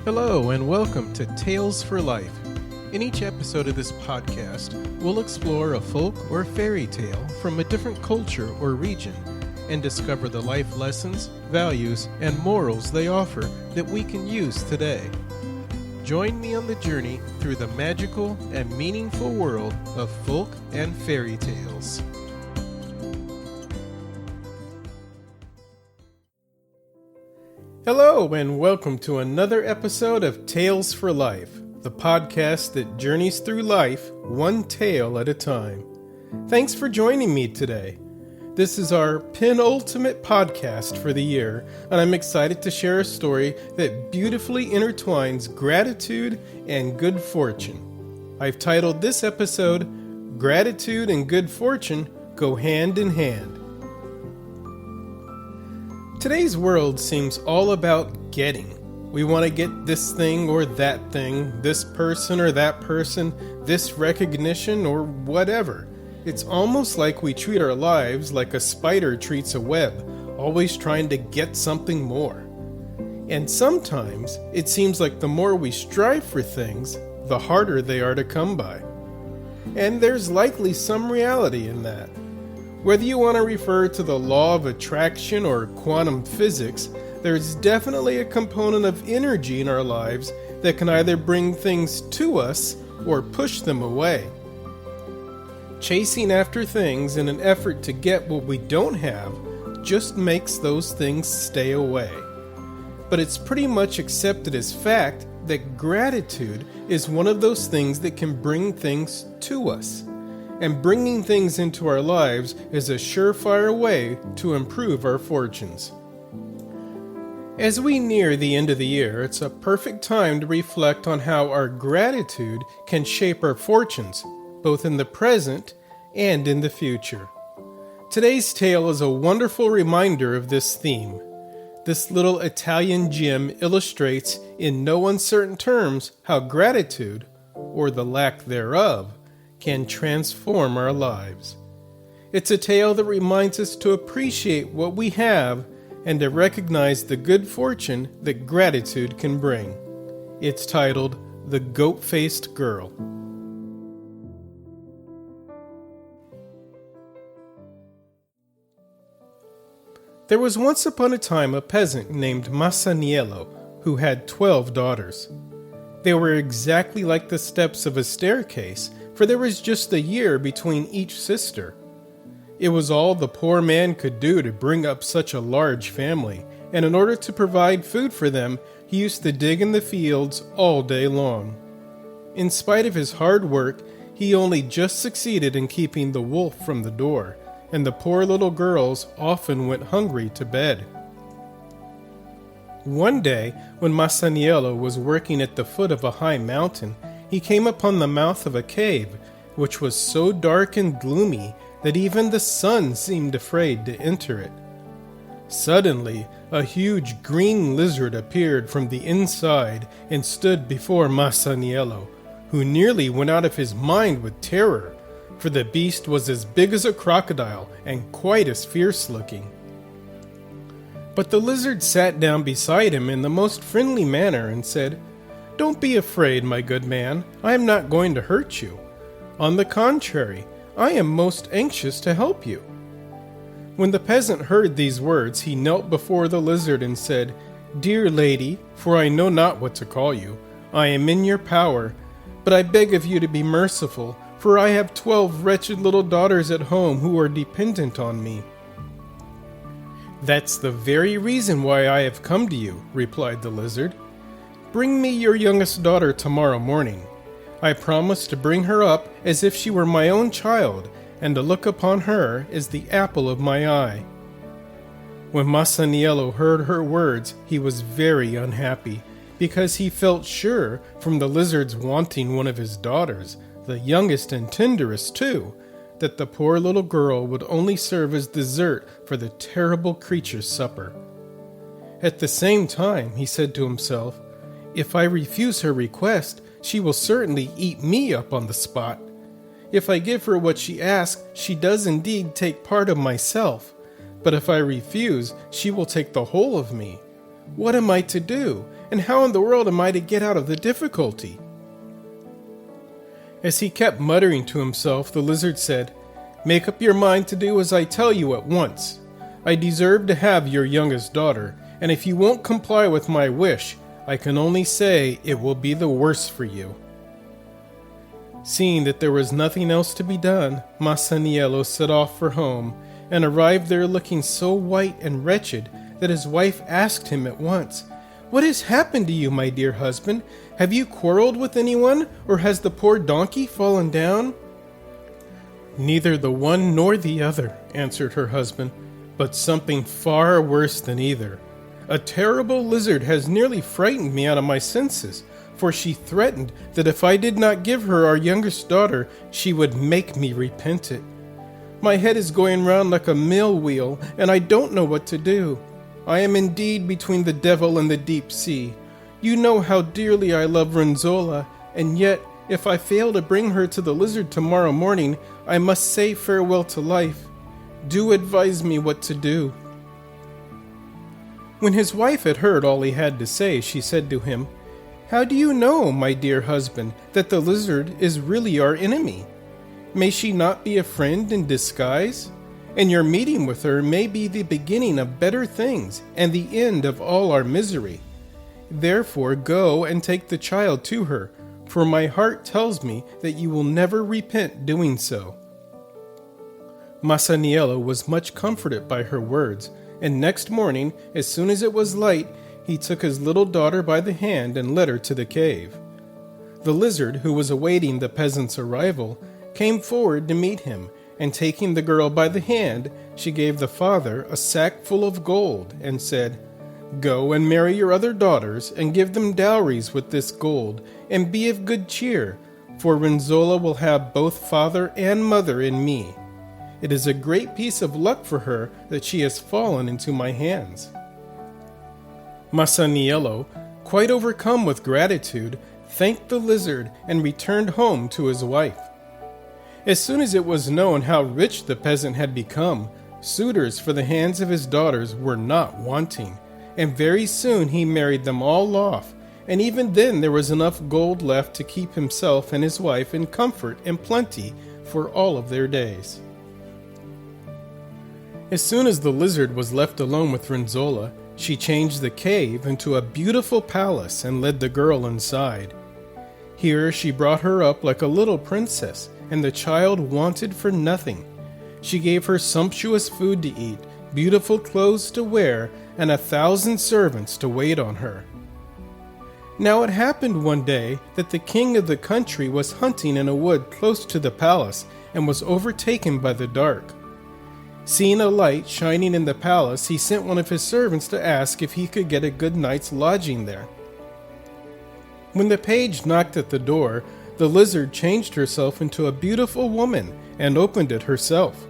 Hello and welcome to Tales for Life. In each episode of this podcast, we'll explore a folk or fairy tale from a different culture or region and discover the life lessons, values, and morals they offer that we can use today. Join me on the journey through the magical and meaningful world of folk and fairy tales. Hello and welcome to another episode of Tales for Life, the podcast that journeys through life one tale at a time. Thanks for joining me today. This is our penultimate podcast for the year, and I'm excited to share a story that beautifully intertwines gratitude and good fortune. I've titled this episode, Gratitude and Good Fortune Go Hand in Hand. Today's world seems all about getting. We want to get this thing or that thing, this person or that person, this recognition or whatever. It's almost like we treat our lives like a spider treats a web, always trying to get something more. And sometimes it seems like the more we strive for things, the harder they are to come by. And there's likely some reality in that. Whether you want to refer to the law of attraction or quantum physics, there's definitely a component of energy in our lives that can either bring things to us or push them away. Chasing after things in an effort to get what we don't have just makes those things stay away. But it's pretty much accepted as fact that gratitude is one of those things that can bring things to us. And bringing things into our lives is a surefire way to improve our fortunes. As we near the end of the year, it's a perfect time to reflect on how our gratitude can shape our fortunes, both in the present and in the future. Today's tale is a wonderful reminder of this theme. This little Italian gem illustrates in no uncertain terms how gratitude, or the lack thereof, can transform our lives. It's a tale that reminds us to appreciate what we have and to recognize the good fortune that gratitude can bring. It's titled The Goat-Faced Girl. There was once upon a time a peasant named Masaniello who had 12 daughters. They were exactly like the steps of a staircase, for there was just a year between each sister. It was all the poor man could do to bring up such a large family, and in order to provide food for them, he used to dig in the fields all day long. In spite of his hard work, he only just succeeded in keeping the wolf from the door, and the poor little girls often went hungry to bed. One day, when Masaniello was working at the foot of a high mountain, he came upon the mouth of a cave, which was so dark and gloomy that even the sun seemed afraid to enter it. Suddenly, a huge green lizard appeared from the inside and stood before Masaniello, who nearly went out of his mind with terror, for the beast was as big as a crocodile and quite as fierce-looking. But the lizard sat down beside him in the most friendly manner and said, "Don't be afraid, my good man. I am not going to hurt you. On the contrary, I am most anxious to help you." When the peasant heard these words, he knelt before the lizard and said, "Dear lady, for I know not what to call you, I am in your power, but I beg of you to be merciful, for I have 12 wretched little daughters at home who are dependent on me." "That's the very reason why I have come to you," replied the lizard. "Bring me your youngest daughter tomorrow morning. I promise to bring her up as if she were my own child, and to look upon her as the apple of my eye." When Masaniello heard her words, he was very unhappy, because he felt sure, from the lizard's wanting one of his daughters, the youngest and tenderest too, that the poor little girl would only serve as dessert for the terrible creature's supper. At the same time, he said to himself, "If I refuse her request, she will certainly eat me up on the spot. If I give her what she asks, she does indeed take part of myself. But if I refuse, she will take the whole of me. What am I to do? And how in the world am I to get out of the difficulty?" As he kept muttering to himself, the lizard said, "Make up your mind to do as I tell you at once. I deserve to have your youngest daughter, and if you won't comply with my wish, I can only say it will be the worse for you." Seeing that there was nothing else to be done, Masaniello set off for home, and arrived there looking so white and wretched that his wife asked him at once, "What has happened to you, my dear husband? Have you quarreled with anyone, or has the poor donkey fallen down?" "Neither the one nor the other," answered her husband, "but something far worse than either. A terrible lizard has nearly frightened me out of my senses, for she threatened that if I did not give her our youngest daughter, she would make me repent it. My head is going round like a mill wheel, and I don't know what to do. I am indeed between the devil and the deep sea. You know how dearly I love Renzolla, and yet, if I fail to bring her to the lizard tomorrow morning, I must say farewell to life. Do advise me what to do." When his wife had heard all he had to say, she said to him, "How do you know, my dear husband, that the lizard is really our enemy? May she not be a friend in disguise? And your meeting with her may be the beginning of better things and the end of all our misery. Therefore go and take the child to her, for my heart tells me that you will never repent doing so." Masaniello was much comforted by her words, and next morning, as soon as it was light, he took his little daughter by the hand and led her to the cave. The lizard, who was awaiting the peasant's arrival, came forward to meet him, and taking the girl by the hand, she gave the father a sack full of gold, and said, "Go and marry your other daughters, and give them dowries with this gold, and be of good cheer, for Renzolla will have both father and mother in me. It is a great piece of luck for her that she has fallen into my hands." Masaniello, quite overcome with gratitude, thanked the lizard and returned home to his wife. As soon as it was known how rich the peasant had become, suitors for the hands of his daughters were not wanting, and very soon he married them all off, and even then there was enough gold left to keep himself and his wife in comfort and plenty for all of their days. As soon as the lizard was left alone with Renzolla, she changed the cave into a beautiful palace and led the girl inside. Here she brought her up like a little princess, and the child wanted for nothing. She gave her sumptuous food to eat, beautiful clothes to wear, and 1,000 servants to wait on her. Now it happened one day that the king of the country was hunting in a wood close to the palace and was overtaken by the dark. Seeing a light shining in the palace, he sent one of his servants to ask if he could get a good night's lodging there. When the page knocked at the door, the lizard changed herself into a beautiful woman and opened it herself.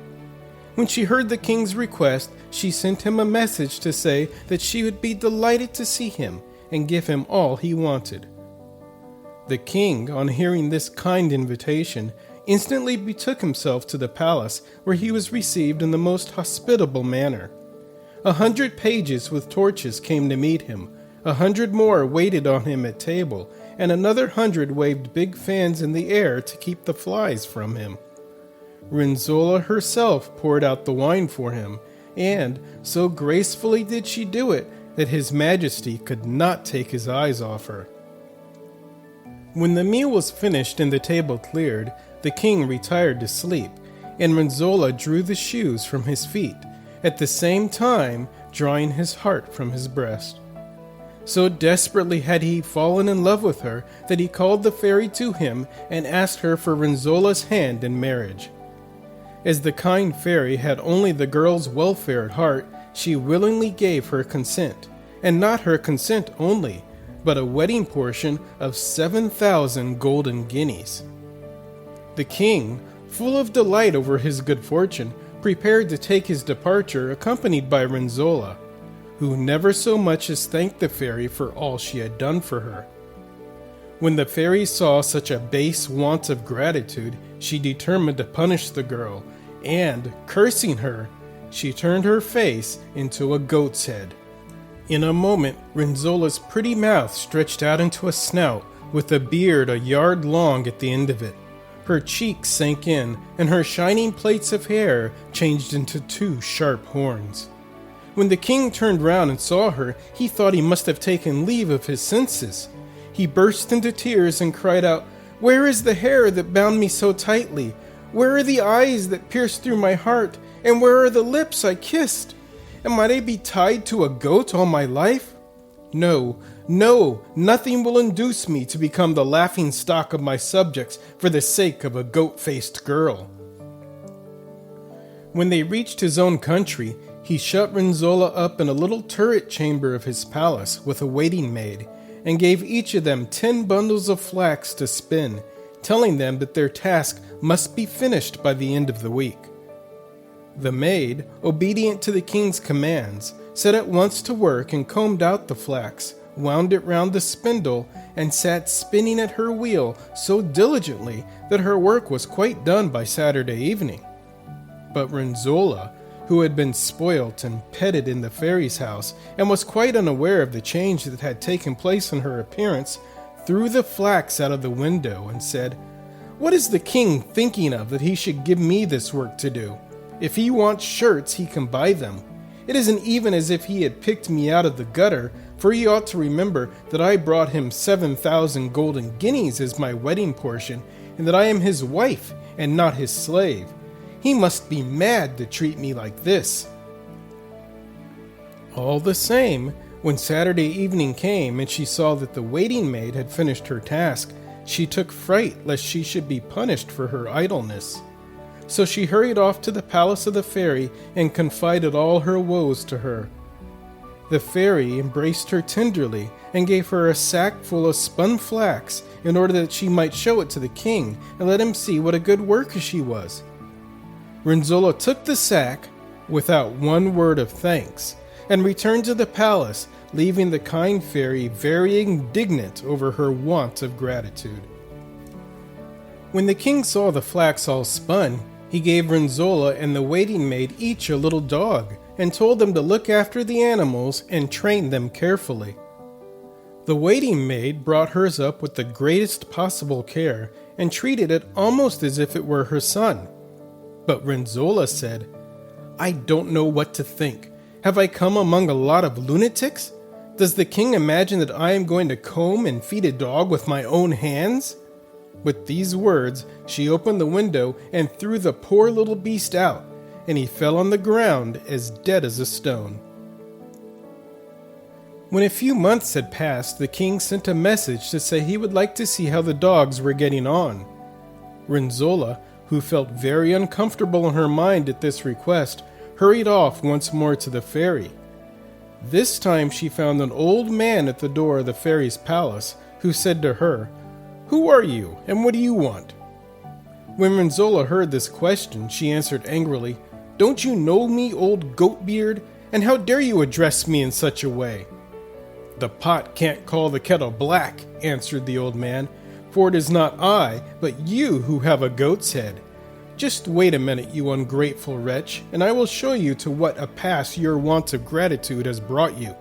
When she heard the king's request, she sent him a message to say that she would be delighted to see him and give him all he wanted. The king, on hearing this kind invitation, instantly betook himself to the palace, where he was received in the most hospitable manner. 100 pages with torches came to meet him, 100 more waited on him at table, and another 100 waved big fans in the air to keep the flies from him. Renzolla herself poured out the wine for him, and so gracefully did she do it that His Majesty could not take his eyes off her. When the meal was finished and the table cleared, the king retired to sleep, and Renzolla drew the shoes from his feet, at the same time drawing his heart from his breast. So desperately had he fallen in love with her that he called the fairy to him and asked her for Renzolla's hand in marriage. As the kind fairy had only the girl's welfare at heart, she willingly gave her consent, and not her consent only, but a wedding portion of 7,000 golden guineas. The king, full of delight over his good fortune, prepared to take his departure accompanied by Renzolla, who never so much as thanked the fairy for all she had done for her. When the fairy saw such a base want of gratitude, she determined to punish the girl, and, cursing her, she turned her face into a goat's head. In a moment, Renzola's pretty mouth stretched out into a snout with a beard a yard long at the end of it. Her cheeks sank in, and her shining plaits of hair changed into two sharp horns. When the king turned round and saw her, he thought he must have taken leave of his senses. He burst into tears and cried out, "Where is the hair that bound me so tightly? Where are the eyes that pierced through my heart? And where are the lips I kissed? And might I be tied to a goat all my life? No, no, nothing will induce me to become the laughing stock of my subjects for the sake of a goat-faced girl." When they reached his own country, he shut Renzolla up in a little turret chamber of his palace with a waiting maid, and gave each of them 10 bundles of flax to spin, telling them that their task must be finished by the end of the week. The maid, obedient to the king's commands, set at once to work and combed out the flax, wound it round the spindle, and sat spinning at her wheel so diligently that her work was quite done by Saturday evening. But Renzolla, who had been spoilt and petted in the fairy's house, and was quite unaware of the change that had taken place in her appearance, threw the flax out of the window and said, "What is the king thinking of that he should give me this work to do? If he wants shirts, he can buy them. It isn't even as if he had picked me out of the gutter, for he ought to remember that I brought him 7,000 golden guineas as my wedding portion, and that I am his wife and not his slave. He must be mad to treat me like this." All the same, when Saturday evening came and she saw that the waiting maid had finished her task, she took fright lest she should be punished for her idleness. So she hurried off to the palace of the fairy and confided all her woes to her. The fairy embraced her tenderly and gave her a sack full of spun flax in order that she might show it to the king and let him see what a good worker she was. Renzolla took the sack without one word of thanks and returned to the palace, leaving the kind fairy very indignant over her want of gratitude. When the king saw the flax all spun, he gave Renzolla and the waiting maid each a little dog, and told them to look after the animals and train them carefully. The waiting maid brought hers up with the greatest possible care, and treated it almost as if it were her son. But Renzolla said, "I don't know what to think. Have I come among a lot of lunatics? Does the king imagine that I am going to comb and feed a dog with my own hands?" With these words, she opened the window and threw the poor little beast out, and he fell on the ground as dead as a stone. When a few months had passed, the king sent a message to say he would like to see how the dogs were getting on. Renzolla, who felt very uncomfortable in her mind at this request, hurried off once more to the fairy. This time she found an old man at the door of the fairy's palace, who said to her, "Who are you, and what do you want?" When Renzolla heard this question, she answered angrily, "Don't you know me, old goat-beard? And how dare you address me in such a way?" "The pot can't call the kettle black," answered the old man, "for it is not I, but you who have a goat's head. Just wait a minute, you ungrateful wretch, and I will show you to what a pass your want of gratitude has brought you."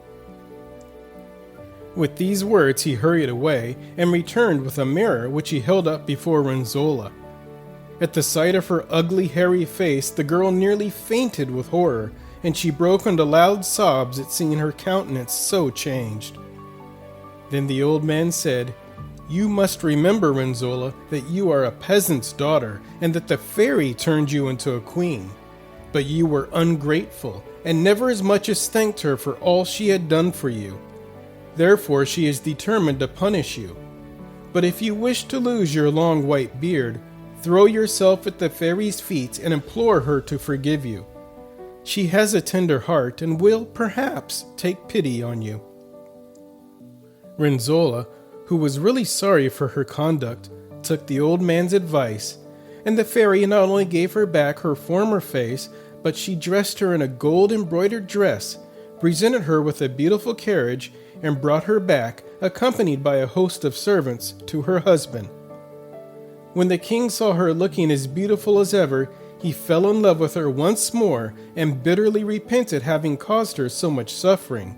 With these words he hurried away, and returned with a mirror which he held up before Renzolla. At the sight of her ugly, hairy face, the girl nearly fainted with horror, and she broke into loud sobs at seeing her countenance so changed. Then the old man said, "You must remember, Renzolla, that you are a peasant's daughter, and that the fairy turned you into a queen. But you were ungrateful, and never as much as thanked her for all she had done for you. Therefore she is determined to punish you. But if you wish to lose your long white beard, throw yourself at the fairy's feet and implore her to forgive you. She has a tender heart and will, perhaps, take pity on you." Renzolla, who was really sorry for her conduct, took the old man's advice, and the fairy not only gave her back her former face, but she dressed her in a gold-embroidered dress, presented her with a beautiful carriage, and brought her back, accompanied by a host of servants, to her husband. When the king saw her looking as beautiful as ever, he fell in love with her once more, and bitterly repented having caused her so much suffering.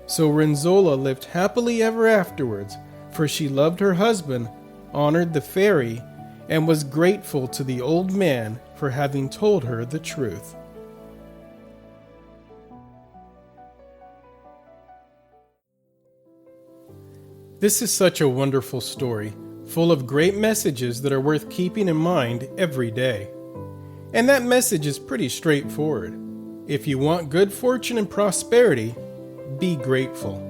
So Renzolla lived happily ever afterwards, for she loved her husband, honored the fairy, and was grateful to the old man for having told her the truth. This is such a wonderful story, full of great messages that are worth keeping in mind every day. And that message is pretty straightforward. If you want good fortune and prosperity, be grateful.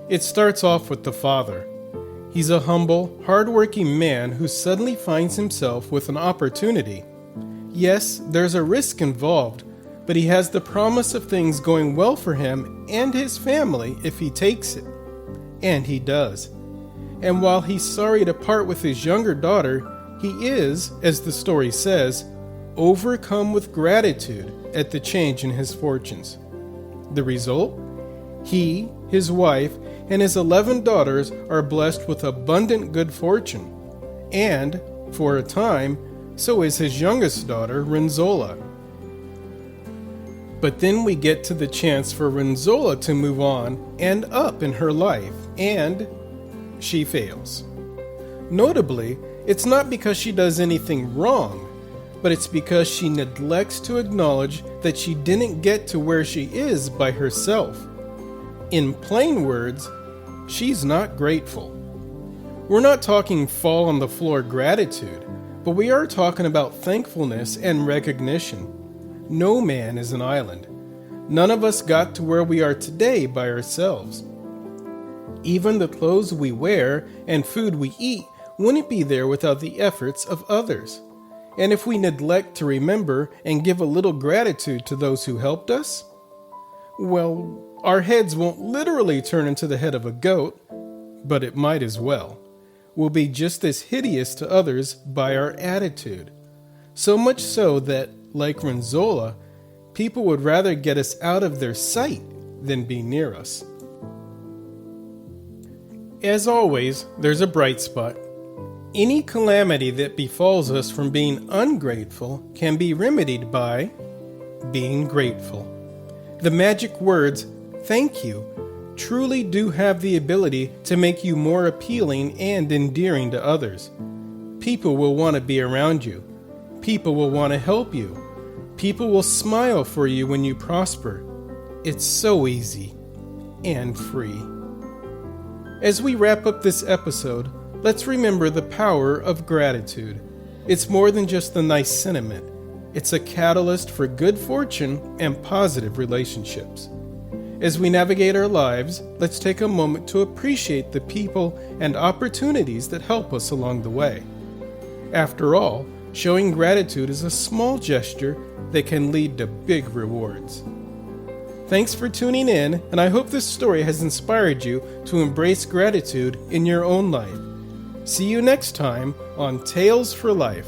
It starts off with the father. He's a humble, hard-working man who suddenly finds himself with an opportunity. Yes, there's a risk involved, but he has the promise of things going well for him and his family if he takes it. And he does. And while he's sorry to part with his younger daughter, he is, as the story says, overcome with gratitude at the change in his fortunes. The result? He, his wife, and his 11 daughters are blessed with abundant good fortune. And, for a time, so is his youngest daughter, Renzolla. But then we get to the chance for Renzolla to move on and up in her life, and she fails. Notably, it's not because she does anything wrong, but it's because she neglects to acknowledge that she didn't get to where she is by herself. In plain words, she's not grateful. We're not talking fall on the floor gratitude, but we are talking about thankfulness and recognition. No man is an island. None of us got to where we are today by ourselves. Even the clothes we wear and food we eat wouldn't be there without the efforts of others. And if we neglect to remember and give a little gratitude to those who helped us, well, our heads won't literally turn into the head of a goat, but it might as well. We'll be just as hideous to others by our attitude. So much so that, like Renzolla, people would rather get us out of their sight than be near us. As always, there's a bright spot. Any calamity that befalls us from being ungrateful can be remedied by being grateful. The magic words, "thank you," truly do have the ability to make you more appealing and endearing to others. People will want to be around you. People will want to help you. People will smile for you when you prosper. It's so easy and free. As we wrap up this episode, let's remember the power of gratitude. It's more than just a nice sentiment. It's a catalyst for good fortune and positive relationships. As we navigate our lives, let's take a moment to appreciate the people and opportunities that help us along the way. After all, showing gratitude is a small gesture that can lead to big rewards. Thanks for tuning in, and I hope this story has inspired you to embrace gratitude in your own life. See you next time on Tales for Life.